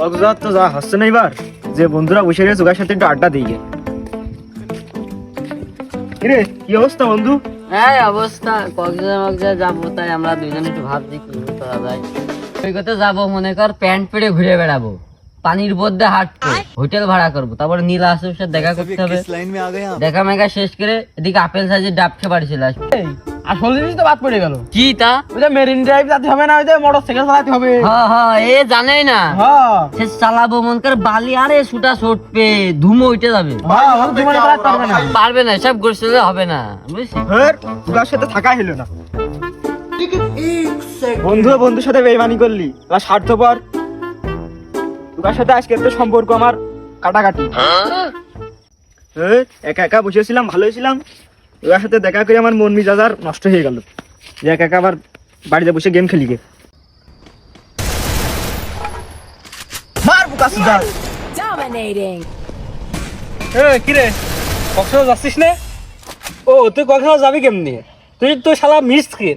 কক্সবাজার তো যা হচ্ছে না এবার, যে বন্ধুরা বসে রয়েছে ওদের সাথে একটু আড্ডা দিই গে। কিরে কি অবস্থা বন্ধু? হ্যাঁ অবস্থা, কক্সবাজার যাবো, তাই আমরা দুইজন একটু ভাবছি কি করা যায়। সৈকতে যাবো, মনে কর প্যান্ট পেড়ে ঘুরে বেড়াবো, পানির মধ্যে হাঁটবো, হোটেল ভাড়া করবো, তারপরে নীল আকাশের সাথে দেখা করতে হবে। দেখা মেঘা শেষ করে এদিকে আপেল সাইজের ডাব খেয়ে বাড়ি চলে আসবে। আসল জিনিস তো বাদ পড়ে গেল। কি তা? ওইটা মেরিন ড্রাইভ যেতে হবে না, ওইটা মোটরসাইকেল চালাতে হবে। হ্যাঁ হ্যাঁ, এ জানেই না হ্যাঁ সে চালাবো, মন কর বালি আরে সুটা ছুটবে, ধুমো উঠে যাবে। হ্যাঁ, ওরা জীবনে চালাতে পারবে না। পারবে না, সব গোসলে হবে না, বুঝছিস? হ্যাঁ ওদের সাথে থাকা হলো না। বন্ধুর সাথে বেইমানি করলি, আর স্বার্থপর। তোর সাথে আজকে তো সম্পর্ক আমার কাটাকাটি। একা একা বসেছিলাম, ভালোই ছিলাম। ওর সাথে দেখা করে আমার মন মেজাজ আর নষ্ট হয়ে গেল, যে একা একা আবার বাড়িতে বসে গেম খেলি গে। মার বুকাস দা। Dominating. কিরে কক্সবাজার যাচ্ছিস না? ও তুই কক্সবাজার যাবি কেমনি? তুই তো শালা মিস খেয়ে।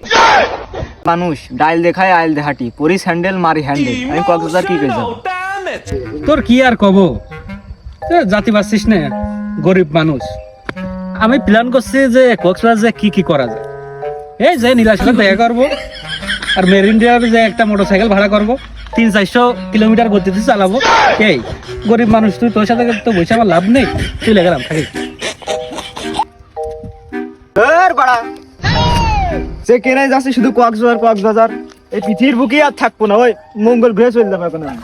মানুষ ডাইল দেখায় আইল দেহাটি, পরি স্যান্ডেল মারি হ্যান্ডেল। আমি কক্সবাজার কি করে যাব? তোর কি আর কব, জাতি পাচ্ছিস না, গরিব মানুষ। আমি প্ল্যান করছি যে কক্সবাজারে কি কি করা যায়। এই যে নীলার সাথে দেখা করবো, আর মেরিন ড্রাইভে যে একটা মোটরসাইকেল ভাড়া করবো, 300-400 কিলোমিটার গতিতে চালাবো। এই গরিব মানুষ, তুই তোর সাথে তো বসে আমার লাভ নেই, চলে গেলাম থাকি। বাড়া সে কেনাই যাচ্ছে শুধু কক্সবাজার। এই পৃথিবীর বুকে আর থাকবো না, ওই মঙ্গল গ্রহে চলে যাবে এখন আমি।